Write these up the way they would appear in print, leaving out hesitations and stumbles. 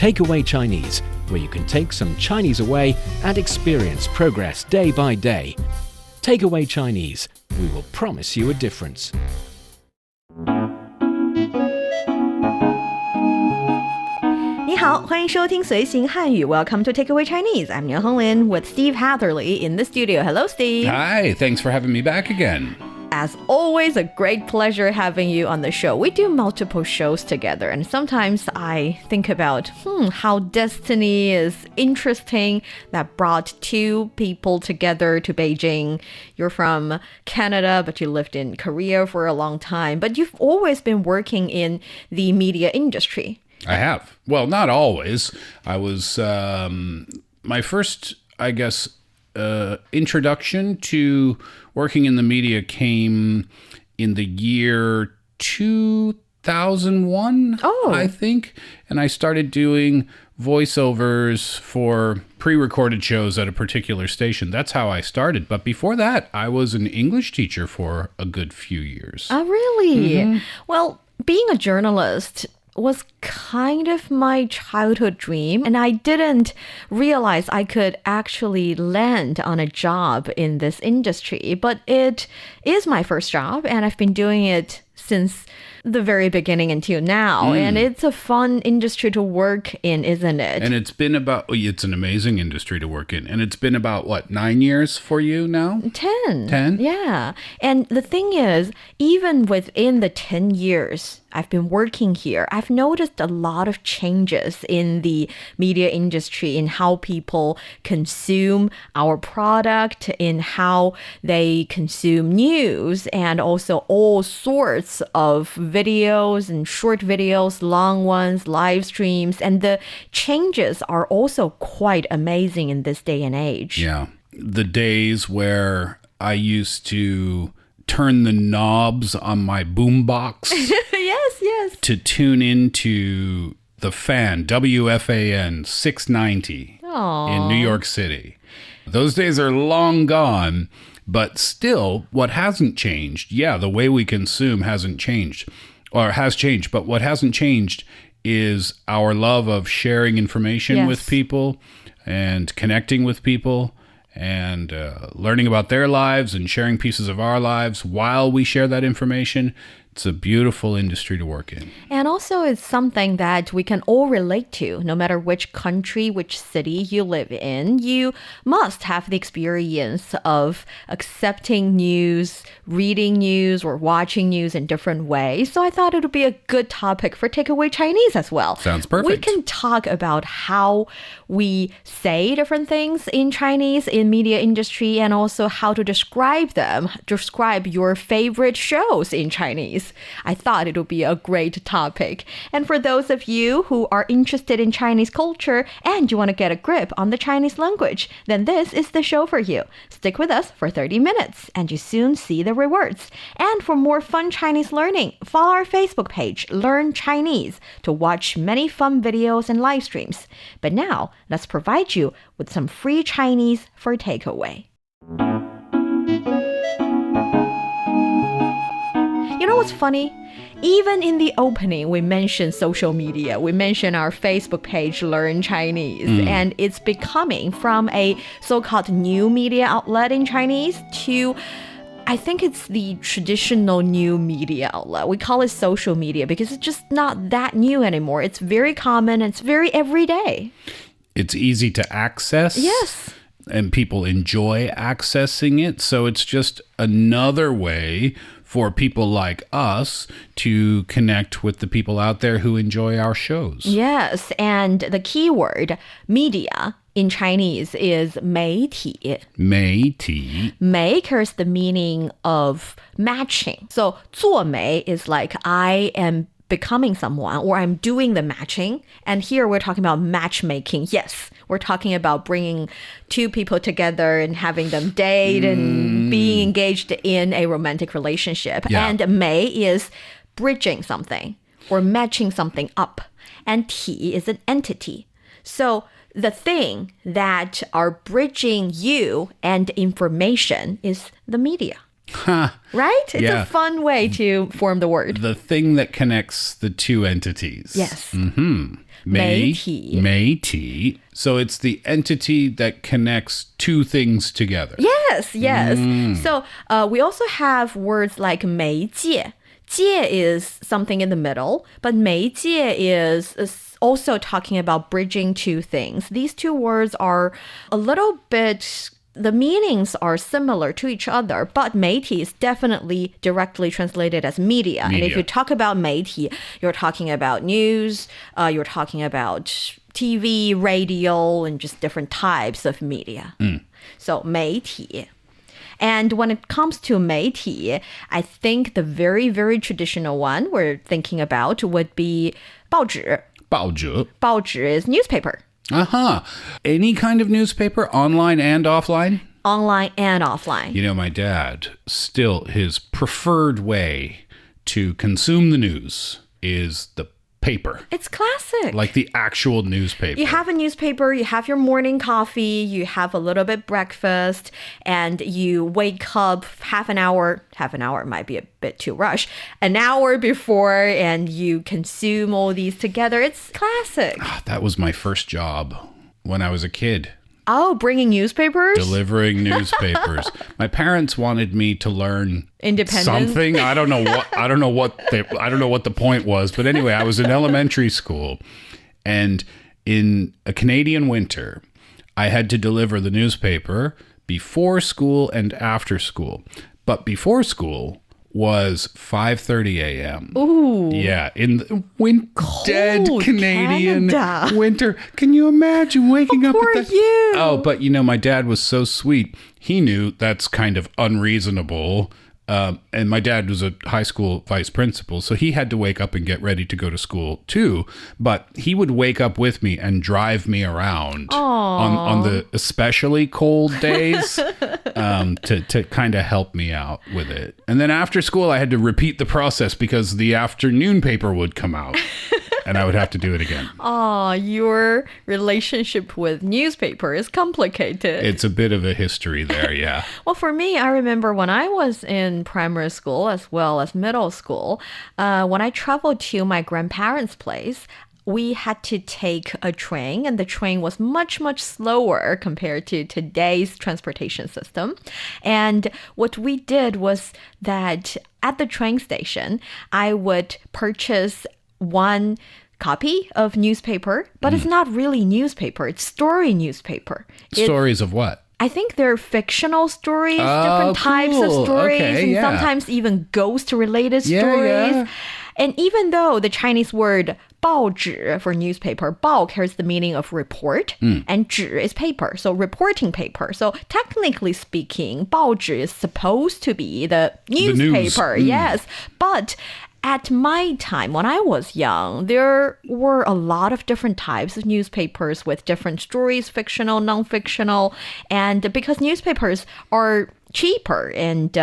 Takeaway Chinese, where you can take some Chinese away and experience progress day by day. Takeaway Chinese, we will promise you a difference. Welcome to Takeaway Chinese. I'm Niuniu Honglin with Steve Hatherley in the studio. Hello, Steve. Hi, thanks for having me back again. As always, a great pleasure having you on the show. We do multiple shows together, and sometimes I think about how destiny is interesting that brought two people together to Beijing. You're from Canada, but you lived in Korea for a long time, but you've always been working in the media industry. I have. Well, not always. I was, my first, I guess, introduction to working in the media came in the year 2001, I think. And I started doing voiceovers for pre-recorded shows at a particular station. That's how I started. But before that, I was an English teacher for a good few years. Oh, really? Mm-hmm. Well, being a journalist was kind of my childhood dream, and I didn't realize I could actually land on a job in this industry, but it is my first job, and I've been doing it since the very beginning until now, and it's a fun industry to work in, isn't it? And it's been it's an amazing industry to work in, and it's been about, 9 years for you now? 10. 10? Yeah. And the thing is, even within the 10 years I've been working here, I've noticed a lot of changes in the media industry, in how people consume our product, in how they consume news, and also all sorts of videos and short videos, long ones, live streams. And the changes are also quite amazing in this day and age. Yeah. The days where I used to turn the knobs on my boombox yes, to tune into the fan, WFAN 690 in New York City. Those days are long gone, but still, what hasn't changed, the way we consume hasn't changed, or has changed, but what hasn't changed is our love of sharing information with people and connecting with people and learning about their lives and sharing pieces of our lives while we share that information. It's a beautiful industry to work in. And also it's something that we can all relate to, no matter which country, which city you live in. You must have the experience of accepting news, reading news, or watching news in different ways. So I thought it would be a good topic for Takeaway Chinese as well. Sounds perfect. We can talk about how we say different things in Chinese, in media industry, and also how to describe them. Describe your favorite shows in Chinese. I thought it would be a great topic. And for those of you who are interested in Chinese culture and you want to get a grip on the Chinese language, then this is the show for you. Stick with us for 30 minutes and you soon see the rewards. And for more fun Chinese learning, follow our Facebook page, Learn Chinese, to watch many fun videos and live streams. But now, let's provide you with some free Chinese for takeaway. You know what's funny? Even in the opening, we mentioned social media. We mentioned our Facebook page, Learn Chinese. And it's becoming from a so-called new media outlet in Chinese to, I think it's the traditional new media outlet. We call it social media because it's just not that new anymore. It's very common. It's very everyday. It's easy to access. Yes. And people enjoy accessing it. So it's just another way for people like us to connect with the people out there who enjoy our shows. Yes, and the keyword media in Chinese is 媒体. 媒体. 媒 carries the meaning of matching. So 做媒 is like I am becoming someone or I'm doing the matching. And here we're talking about matchmaking. Yes, we're talking about bringing two people together and having them date and being engaged in a romantic relationship. Yeah. And 媒 is bridging something or matching something up. And 体 is an entity. So the thing that are bridging you and information is the media. Right? It's a fun way to form the word. The thing that connects the two entities. Yes. 媒体。媒体. So it's the entity that connects two things together. Yes. So we also have words like 媒介. 介 is something in the middle, but 媒介 is also talking about bridging two things. These two words are a little bit, the meanings are similar to each other, but 媒体 is definitely directly translated as media. And if you talk about 媒体, you're talking about news, you're talking about TV, radio, and just different types of media. So 媒体. And when it comes to 媒体, I think the very, very traditional one we're thinking about would be 报纸.报纸. 报纸 is newspaper. Any kind of newspaper, online and offline? Online and offline. You know, my dad, still his preferred way to consume the news is the paper. It's classic. Like the actual newspaper. You have a newspaper, you have your morning coffee, you have a little bit breakfast, and you wake up half an hour might be a bit too rush, an hour before, and you consume all these together. It's classic. That was my first job when I was a kid. Oh, bringing newspapers? Delivering newspapers. My parents wanted me to learn independence. Something. I don't know what the point was, but anyway, I was in elementary school, and in a Canadian winter, I had to deliver the newspaper before school and after school. But before school was 5:30 a.m. Ooh. Yeah, in the dead Canadian Canada. winter. Can you imagine waking up Poor at that? you. Oh, but you know, my dad was so sweet. He knew that's kind of unreasonable. And my dad was a high school vice principal, so he had to wake up and get ready to go to school too. But he would wake up with me and drive me around on the especially cold days to kind of help me out with it. And then after school, I had to repeat the process because the afternoon paper would come out. And I would have to do it again. Oh, your relationship with newspaper is complicated. It's a bit of a history there, yeah. Well, for me, I remember when I was in primary school as well as middle school, when I traveled to my grandparents' place, we had to take a train, and the train was much, much slower compared to today's transportation system. And what we did was that at the train station, I would purchase one copy of newspaper, but it's not really newspaper. It's story newspaper. Stories of what? I think they're fictional stories, different types of stories, okay, and sometimes even ghost-related stories. Yeah. And even though the Chinese word 报纸 for newspaper, 报 carries the meaning of report, and 纸 is paper, so reporting paper. So technically speaking, 报纸 is supposed to be the newspaper, yes. But at my time, when I was young, there were a lot of different types of newspapers with different stories, fictional, non-fictional. And because newspapers are cheaper and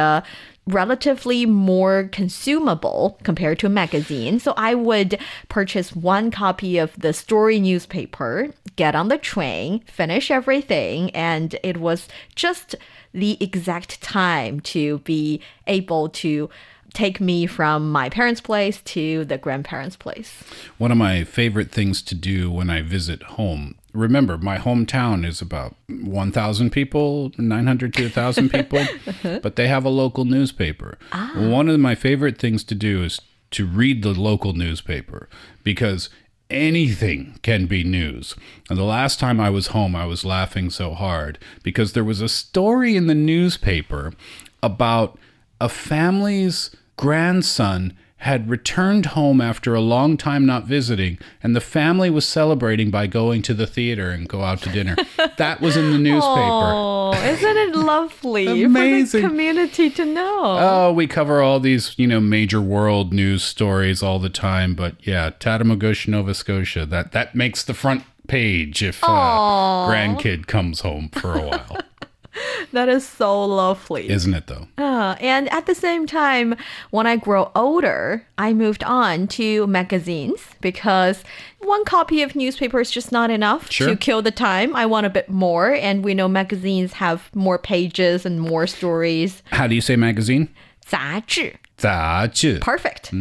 relatively more consumable compared to a magazine, so I would purchase one copy of the story newspaper, get on the train, finish everything, and it was just the exact time to be able to take me from my parents' place to the grandparents' place. One of my favorite things to do when I visit home, remember, my hometown is about 1,000 people, 900 to 1,000 people, but they have a local newspaper. One of my favorite things to do is to read the local newspaper because anything can be news. And the last time I was home, I was laughing so hard because there was a story in the newspaper about a family's grandson had returned home after a long time not visiting, and the family was celebrating by going to the theater and go out to dinner. That was in the newspaper. Oh, isn't it lovely? Amazing. For the community to know. Oh, we cover all these, major world news stories all the time, but yeah, Tatamagouche, Nova Scotia, that makes the front page if grandkid comes home for a while. That is so lovely. Isn't it, though? And at the same time, when I grow older, I moved on to magazines because one copy of newspaper is just not enough to kill the time. I want a bit more. And we know magazines have more pages and more stories. How do you say magazine? 杂志.杂志. Perfect.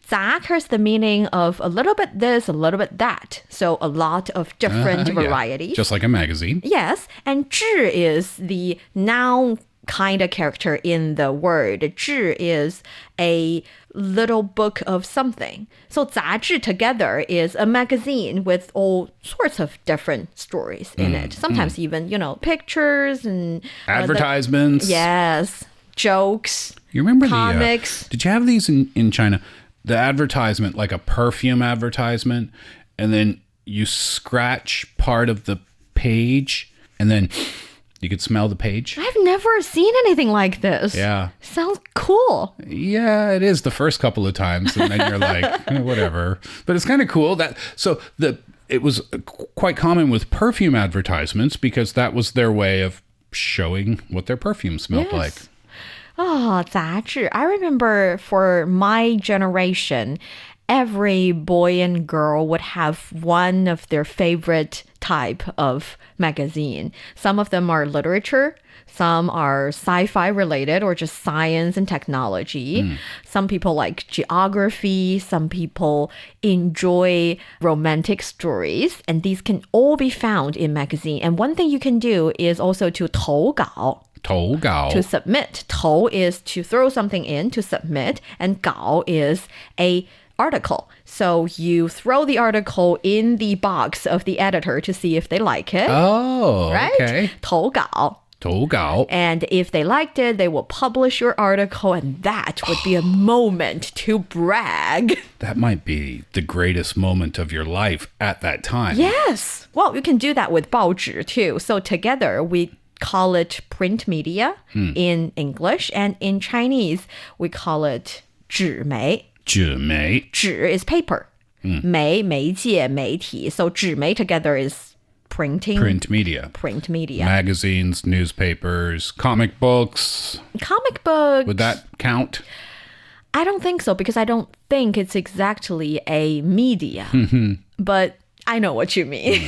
杂 carries the meaning of a little bit this, a little bit that. So a lot of different varieties. Just like a magazine. Yes. And 志 is the noun kind of character in the word. 志 is a little book of something. So 杂志 together is a magazine with all sorts of different stories in it. Sometimes even, pictures and advertisements. Yes. Jokes. You remember comics. Did you have these in China? The advertisement, like a perfume advertisement, and then you scratch part of the page, and then you could smell the page. I've never seen anything like this. Yeah. Sounds cool. Yeah, it is the first couple of times, and then you're like, whatever. But it's kind of cool. It was quite common with perfume advertisements because that was their way of showing what their perfume smelled like. Oh, 杂志. I remember for my generation, every boy and girl would have one of their favorite type of magazine. Some of them are literature. Some are sci-fi related or just science and technology. Some people like geography. Some people enjoy romantic stories. And these can all be found in magazine. And one thing you can do is also to 投稿. 投稿. To submit. 投 is to throw something in, to submit. And 稿 is a article. So you throw the article in the box of the editor to see if they like it. Oh, right? okay. 投稿. 投稿. And if they liked it, they will publish your article, and that would be a moment to brag. That might be the greatest moment of your life at that time. Yes. Well, you can do that with 报纸 too. So together we call it print media in English, and in Chinese we call it 纸媒. 纸媒. 纸 is paper. 媒介媒体. So 纸媒 together is printing. Print media. Print media. Magazines, newspapers, comic books. Comic books. Would that count? I don't think so, because I don't think it's exactly a media. But I know what you mean.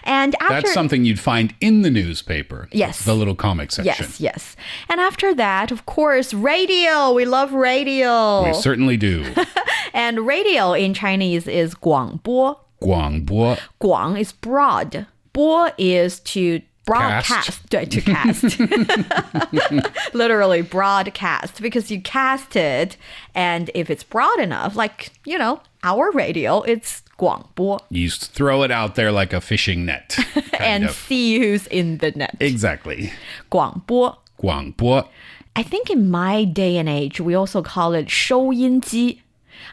And after that's something you'd find in the newspaper. Yes. The little comic section. Yes. And after that, of course, radio. We love radio. We certainly do. And radio in Chinese is 广播. 广播. 广 is broad. 播 is to broadcast. 对, to cast. Literally broadcast, because you cast it, and if it's broad enough, like, our radio, it's 广播. You throw it out there like a fishing net. And see who's in the net. Exactly. 广播. 广播. I think in my day and age, we also call it 收音机.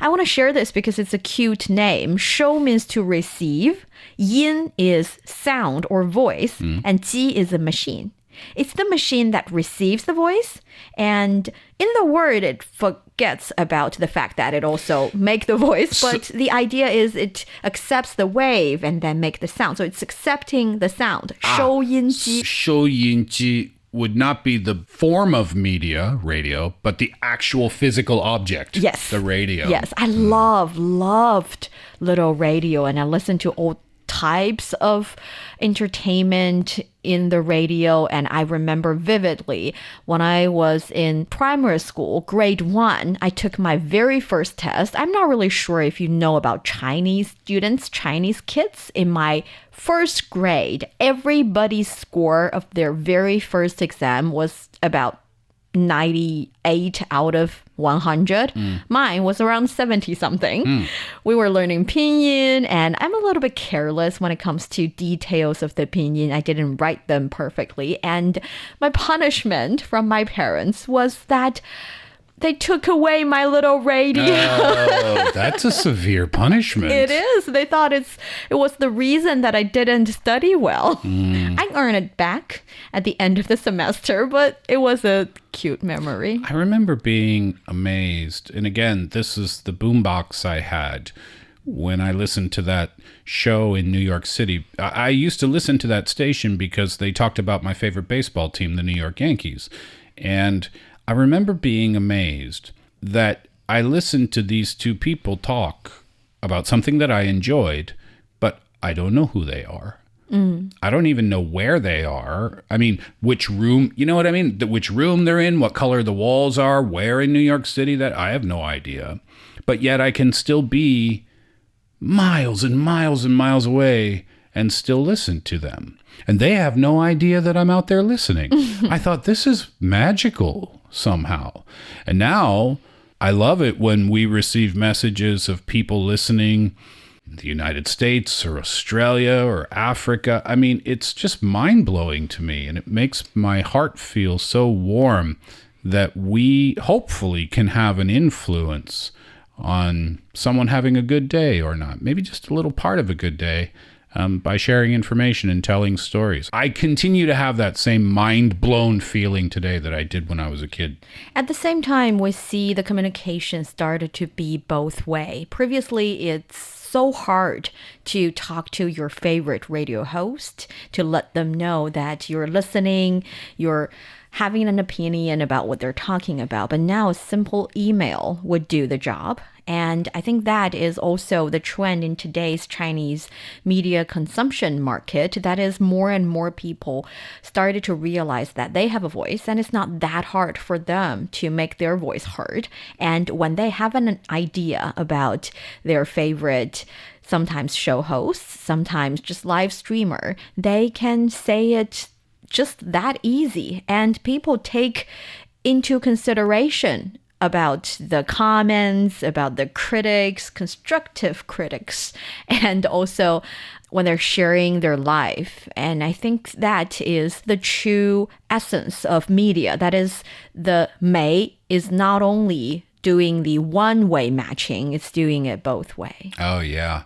I want to share this because it's a cute name. 收 means to receive. 音 is sound or voice. And 机 is a machine. It's the machine that receives the voice. And in the word, it forgets about the fact that it also makes the voice. But the idea is it accepts the wave and then make the sound. So it's accepting the sound. 收音机. 收音机 would not be the form of media, radio, but the actual physical object. Yes. The radio. Yes. I loved little radio, and I listened to all types of entertainment in the radio. And I remember vividly when I was in primary school, grade 1, I took my very first test. I'm not really sure if you know about Chinese students, Chinese kids. In my first grade, everybody's score of their very first exam was about 98 out of 100. Mine was around 70 something. We were learning pinyin, and I'm a little bit careless when it comes to details of the pinyin. I didn't write them perfectly, and my punishment from my parents was that they took away my little radio. Oh, that's a severe punishment. It is. They thought it was the reason that I didn't study well. I earned it back at the end of the semester, but it was a cute memory. I remember being amazed. And again, this is the boombox I had when I listened to that show in New York City. I used to listen to that station because they talked about my favorite baseball team, the New York Yankees. And I remember being amazed that I listened to these two people talk about something that I enjoyed, but I don't know who they are. I don't even know where they are. I mean, which room, you know what I mean? Which room they're in, what color the walls are, where in New York City, that I have no idea. But yet I can still be miles and miles and miles away and still listen to them. And they have no idea that I'm out there listening. I thought, this is magical somehow. And now I love it when we receive messages of people listening in the United States or Australia or Africa. I mean, it's just mind-blowing to me, and it makes my heart feel so warm that we hopefully can have an influence on someone having a good day or not. Maybe just a little part of a good day. By sharing information and telling stories. I continue to have that same mind-blown feeling today that I did when I was a kid. At the same time, we see the communication started to be both way. Previously, it's so hard to talk to your favorite radio host, to let them know that you're listening, you're having an opinion about what they're talking about. But now a simple email would do the job. And I think that is also the trend in today's Chinese media consumption market. That is, more and more people started to realize that they have a voice and it's not that hard for them to make their voice heard. And when they have an idea about their favorite sometimes show hosts, sometimes just live streamer, they can say it just that easy. And people take into consideration about the comments, about the critics, constructive critics, and also when they're sharing their life. And I think that is the true essence of media. That is, the Mei is not only doing the one-way matching, it's doing it both way. Oh, yeah.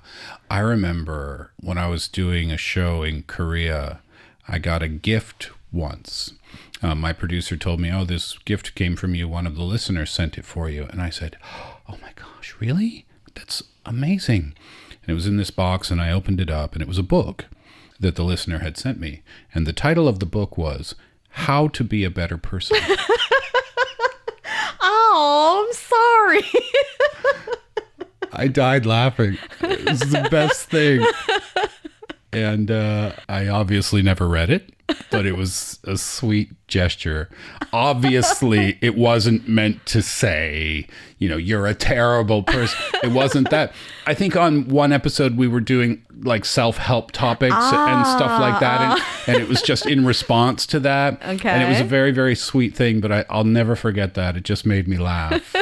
I remember when I was doing a show in Korea, I got a gift once. My producer told me, oh, this gift came from you. One of the listeners sent it for you. And I said, oh my gosh, really? That's amazing. And it was in this box, and I opened it up, and it was a book that the listener had sent me. And the title of the book was How to Be a Better Person. Oh, I'm sorry. I died laughing. It was the best thing. And I obviously never read it, but it was a sweet gesture. Obviously, it wasn't meant to say, you know, you're a terrible person. It wasn't that. I think on one episode we were doing like self-help topics and stuff like that. And it was just in response to that. Okay. And it was a very, very sweet thing, but I'll never forget that. It just made me laugh.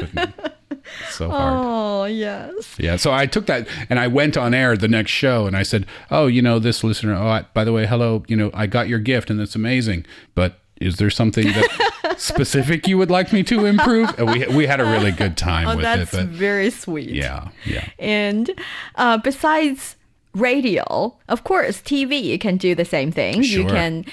So hard. Oh, yes. Yeah, so I took that and I went on air the next show and I said, oh, you know, this listener, by the way, hello, you know, I got your gift and that's amazing. But is there something that specific you would like me to improve? And we had a really good time with it. That's very sweet. Yeah, yeah. And besides radio, of course, TV can do the same thing. Sure. You can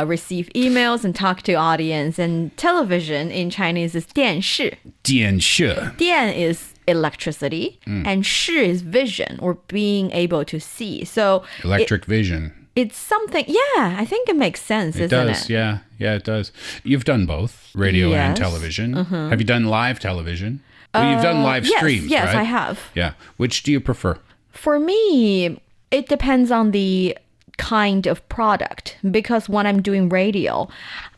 receive emails and talk to audience. And television in Chinese is 电视. 电视. 电 is electricity, and 视 is vision, or being able to see. So Electric vision. it's something, yeah, I think it makes sense, It isn't does, it? yeah, it does. You've done both, radio and Yes. television. Have you done live television? Well, you've done live streams, yes, right? I have. Yeah. Which do you prefer? For me, it depends on the kind of product, because when I'm doing radio,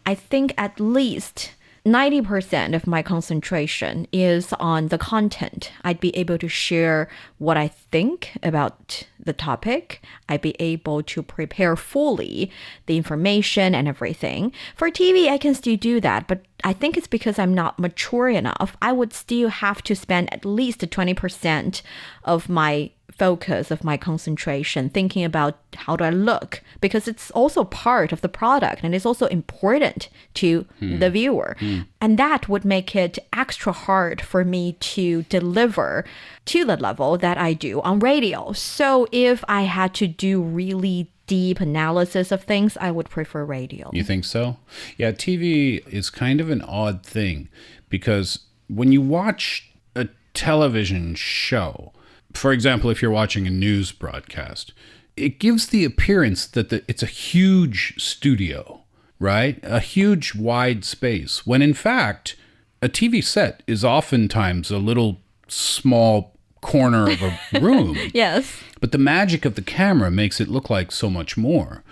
I think at least 90% of my concentration is on the content. I'd be able to share what I think about the topic. I'd be able to prepare fully the information and everything. For TV, I can still do that, but I think it's because I'm not mature enough. I would still have to spend at least 20% of my focus, of my concentration, thinking about how do I look, because it's also part of the product and it's also important to the viewer. And that would make it extra hard for me to deliver to the level that I do on radio. So if I had to do really deep analysis of things, I would prefer radio. You think so? Yeah, TV is kind of an odd thing because when you watch a television show, for example, if you're watching a news broadcast, it gives the appearance that it's a huge studio, right? A huge wide space, when in fact, a TV set is oftentimes a little small corner of a room. Yes. But the magic of the camera makes it look like so much more.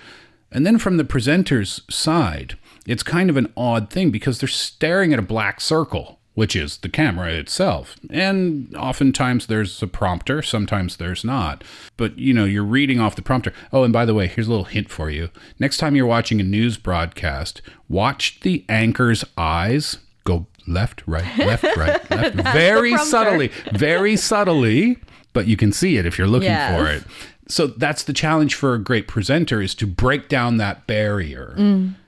And then from the presenter's side, it's kind of an odd thing because they're staring at a black circle, which is the camera itself. And oftentimes there's a prompter, sometimes there's not. But, you're reading off the prompter. Oh, and by the way, here's a little hint for you. Next time you're watching a news broadcast, watch the anchor's eyes go left, right, left, left. Very subtly, but you can see it if you're looking for it. So that's the challenge for a great presenter, is to break down that barrier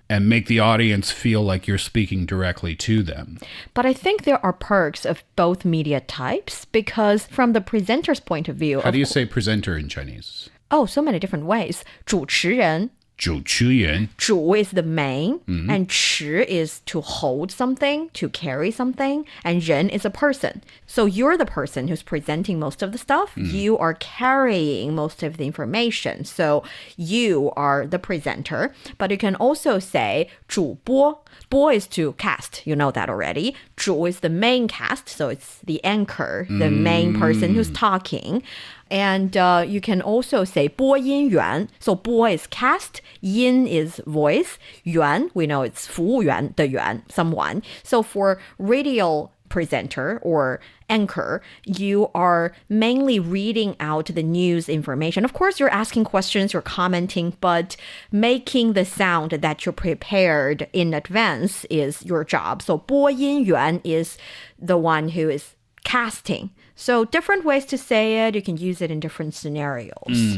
and make the audience feel like you're speaking directly to them. But I think there are perks of both media types, because from the presenter's point of view... How do you say presenter in Chinese? Oh, so many different ways. 主持人. 主持人. 主 is the main, and 持 is to hold something, to carry something, and 人 is a person. So you're the person who's presenting most of the stuff. You are carrying most of the information. So you are the presenter. But you can also say 主播. 播 is to cast. You know that already. 主 is the main cast. So it's the anchor, the main person who's talking. And you can also say 播音员. So 播 is cast, 音 is voice, 员 we know it's 服务员的员, someone. So for radio presenter or anchor, you are mainly reading out the news information. Of course, you're asking questions, you're commenting, but making the sound that you prepared in advance is your job. So 播音员 is the one who is casting. So different ways to say it. You can use it in different scenarios.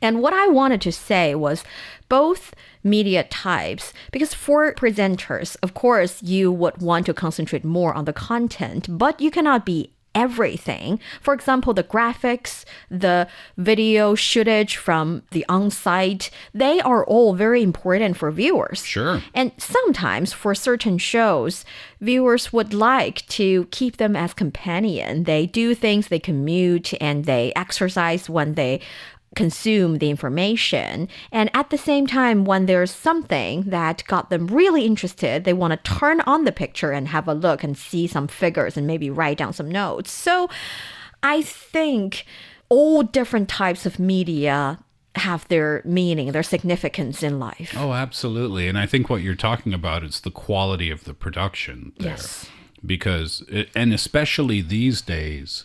And what I wanted to say was both media types, because for presenters, of course, you would want to concentrate more on the content, but you cannot be everything. For example, the graphics, the video footage from the on-site, they are all very important for viewers. Sure. And sometimes for certain shows, viewers would like to keep them as companion. They do things, they commute, and they exercise when they consume the information. And at the same time, when there's something that got them really interested, they want to turn on the picture and have a look and see some figures and maybe write down some notes. So I think all different types of media have their meaning, their significance in life. Oh, absolutely. And I think what you're talking about is the quality of the production there. Yes. Because, and especially these days,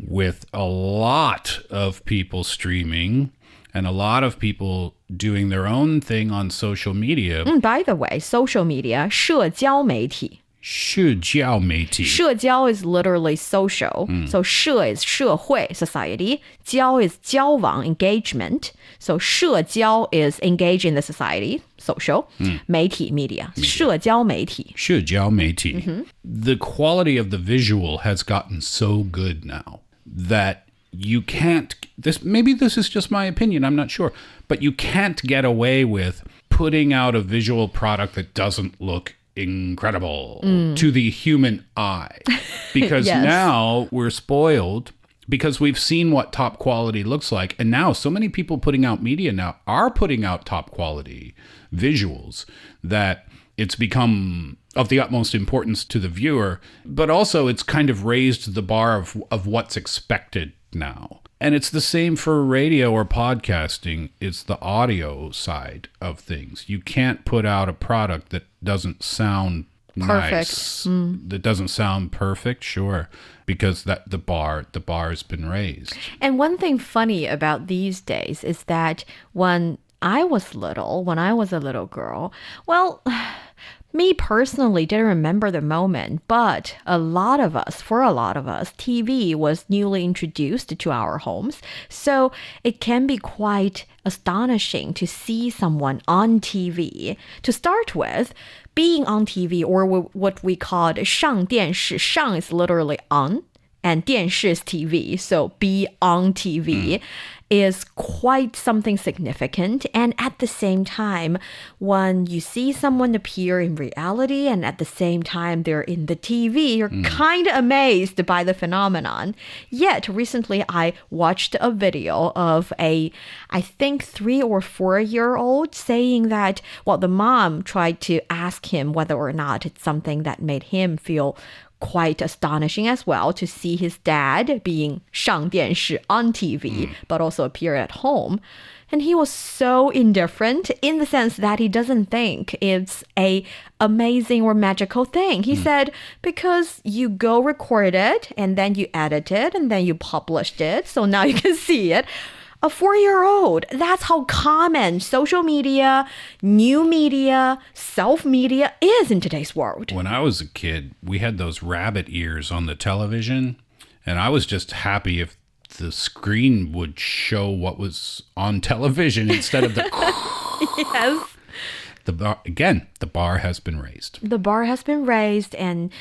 with a lot of people streaming and a lot of people doing their own thing on social media. By the way, social media, 社交媒体. 社交媒体. 社交 is literally social. So 社 is 社会, society. 交 is 交往, engagement. So 社交 is engage in the society, social. 媒体, media. 社交媒体. 社交媒体. The quality of the visual has gotten so good now that you can't, maybe this is just my opinion, I'm not sure, but you can't get away with putting out a visual product that doesn't look incredible to the human eye. Because now we're spoiled because we've seen what top quality looks like. And now so many people putting out media now are putting out top quality visuals that it's become of the utmost importance to the viewer, but also it's kind of raised the bar of what's expected now. And it's the same for radio or podcasting. It's the audio side of things. You can't put out a product that doesn't sound nice. That doesn't sound perfect, sure, because that the bar has been raised. And one thing funny about these days is that when I was a little girl, well, me personally didn't remember the moment, but for a lot of us, TV was newly introduced to our homes. So it can be quite astonishing to see someone on TV. To start with, being on TV, or what we called 上电视, 上 is literally on, and 电视 is TV, so be on TV. Is quite something significant. And at the same time, when you see someone appear in reality and at the same time they're in the TV, you're kind of amazed by the phenomenon. Yet recently I watched a video of I think 3 or 4 year old saying that, well, the mom tried to ask him whether or not it's something that made him feel quite astonishing as well to see his dad being 上电视 on TV, but also appear at home. And he was so indifferent in the sense that he doesn't think it's a amazing or magical thing. He said, because you go record it and then you edit it and then you published it, so now you can see it. A 4-year-old, that's how common social media, new media, self-media is in today's world. When I was a kid, we had those rabbit ears on the television, and I was just happy if the screen would show what was on television instead of the... Yes. The bar has been raised. The bar has been raised, and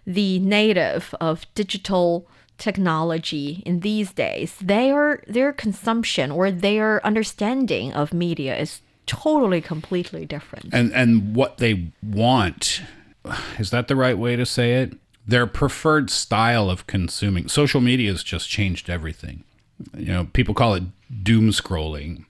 the native of digital technology in these days, their consumption or their understanding of media is totally, completely different. And what they want, is that the right way to say it? Their preferred style of consuming. Social media has just changed everything. You know, people call it doom scrolling.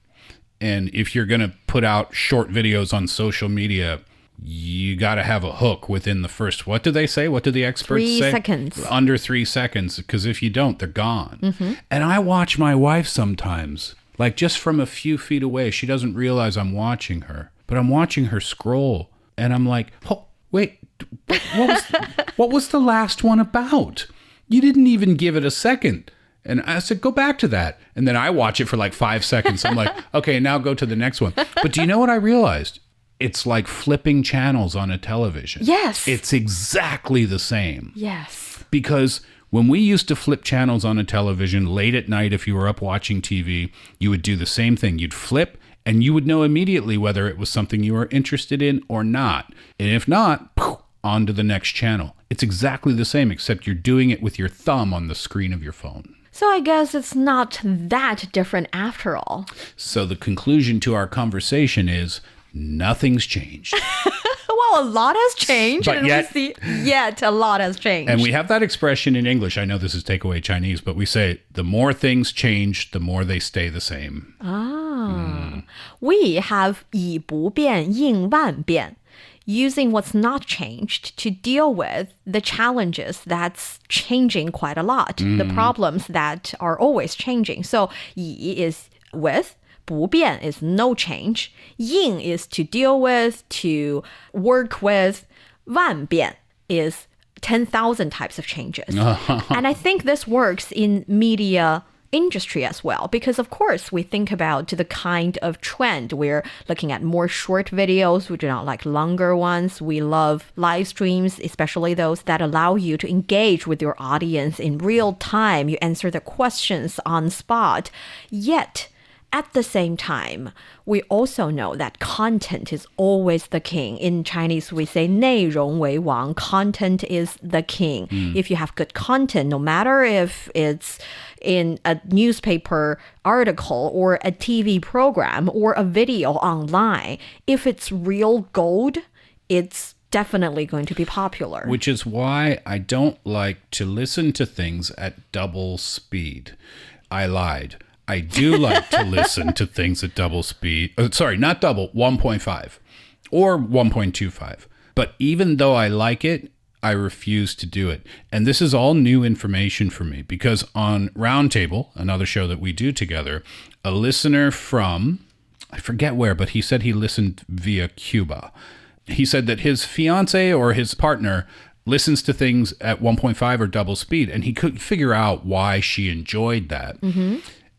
And if you're going to put out short videos on social media, you got to have a hook within the first, what do they say? What do the experts say? 3 seconds. Under 3 seconds, because if you don't, they're gone. And I watch my wife sometimes, like just from a few feet away. She doesn't realize I'm watching her, but I'm watching her scroll. And I'm like, oh, wait, what was the last one about? You didn't even give it a second. And I said, go back to that. And then I watch it for like 5 seconds. I'm like, okay, now go to the next one. But do you know what I realized? It's like flipping channels on a television. Yes. It's exactly the same. Yes. Because when we used to flip channels on a television late at night, if you were up watching TV, you would do the same thing. You'd flip and you would know immediately whether it was something you were interested in or not. And if not, on to the next channel. It's exactly the same, except you're doing it with your thumb on the screen of your phone. So I guess it's not that different after all. So the conclusion to our conversation is nothing's changed. Well, a lot has changed. But and yet a lot has changed. And we have that expression in English. I know this is takeaway Chinese, but we say the more things change, the more they stay the same. We have 以不变应万变, using what's not changed to deal with the challenges that's changing quite a lot, the problems that are always changing. So 以 is with, 不变 is no change, 应 is to deal with, to work with, 万变 is 10,000 types of changes. And I think this works in media industry as well, because of course we think about the kind of trend. We're looking at more short videos. We do not like longer ones. We love live streams, especially those that allow you to engage with your audience in real time. You answer the questions on spot. Yet at the same time, we also know that content is always the king. In Chinese, we say 内容为王. Content is the king. If you have good content, no matter if it's in a newspaper article or a TV program or a video online, if it's real gold, it's definitely going to be popular. Which is why I don't like to listen to things at double speed. I lied. I do like to listen to things at double speed. Sorry, not double, 1.5 or 1.25. But even though I like it, I refuse to do it. And this is all new information for me because on Roundtable, another show that we do together, a listener from, I forget where, but he said he listened via Cuba. He said that his fiance or his partner listens to things at 1.5 or double speed, and he couldn't figure out why she enjoyed that.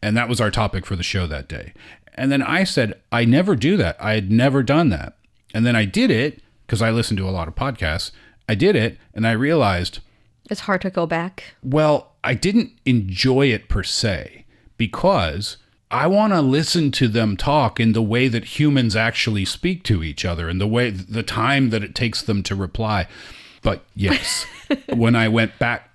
And that was our topic for the show that day. And then I said, I never do that. I had never done that. And then I did it because I listen to a lot of podcasts. I did it and I realized it's hard to go back. Well, I didn't enjoy it per se because I want to listen to them talk in the way that humans actually speak to each other and the time that it takes them to reply. But yes, when I went back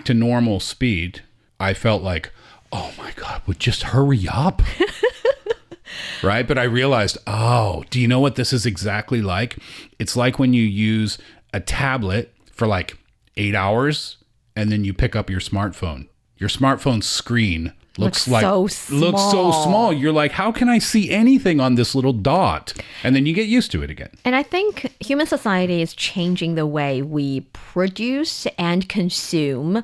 to normal speed, I felt like, oh my God, would just hurry up. Right? But I realized, do you know what this is exactly like? It's like when you use a tablet for like 8 hours and then you pick up your smartphone. Your smartphone screen looks so small. You're like, how can I see anything on this little dot? And then you get used to it again. And I think human society is changing the way we produce and consume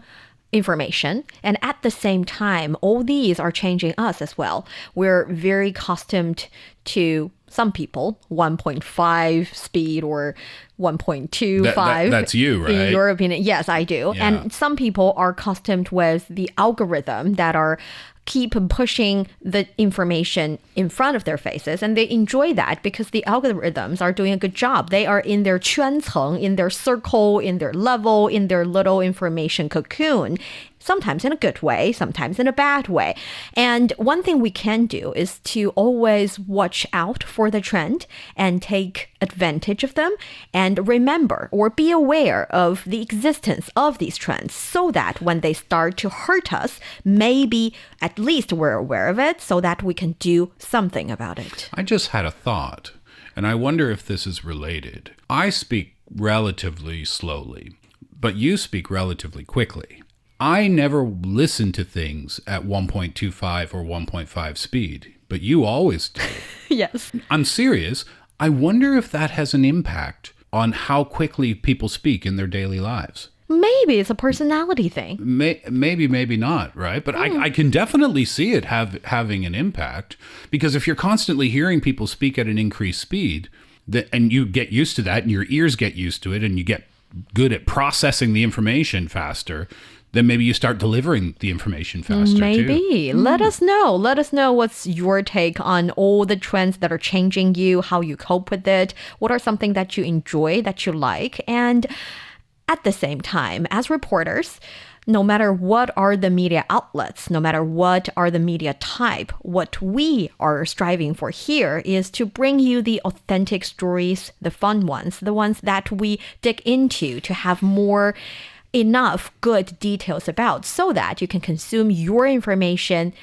information. And at the same time, all these are changing us as well. We're very accustomed to some people 1.5 speed or 1.25. That's you, right? In your opinion. Yes, I do. Yeah. And some people are accustomed with the algorithm that are keep pushing the information in front of their faces, and they enjoy that because the algorithms are doing a good job. They are in their 圈层, in their circle, in their level, in their little information cocoon, sometimes in a good way, sometimes in a bad way. And one thing we can do is to always watch out for the trend and take advantage of them and remember or be aware of the existence of these trends so that when they start to hurt us, maybe at least we're aware of it so that we can do something about it. I just had a thought, and I wonder if this is related. I speak relatively slowly, but you speak relatively quickly. I never listen to things at 1.25 or 1.5 speed, but you always do. Yes. I'm serious. I wonder if that has an impact on how quickly people speak in their daily lives. Maybe it's a personality thing. Maybe, maybe not, right? But I can definitely see it having an impact, because if you're constantly hearing people speak at an increased speed, and you get used to that and your ears get used to it and you get good at processing the information faster, then maybe you start delivering the information faster Maybe. too. Let us know. Let us know what's your take on all the trends that are changing you, how you cope with it, what are something that you enjoy, that you like. And at the same time, as reporters, no matter what are the media outlets, no matter what are the media type, what we are striving for here is to bring you the authentic stories, the fun ones, the ones that we dig into to have enough good details about so that you can consume your information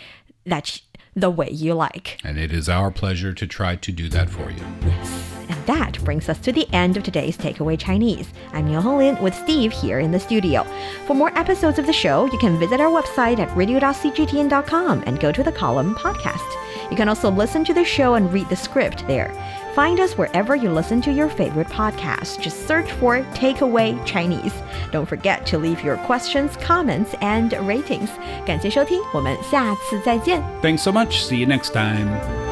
the way you like. And it is our pleasure to try to do that for you. Yes. And that brings us to the end of today's Takeaway Chinese. I'm Niuniu with Steve here in the studio. For more episodes of the show, you can visit our website at radio.cgtn.com and go to the column podcast. You can also listen to the show and read the script there. Find us wherever you listen to your favorite podcasts. Just search for Takeaway Chinese. Don't forget to leave your questions, comments, and ratings. 感谢收听，我们下次再见。 Thanks so much. See you next time.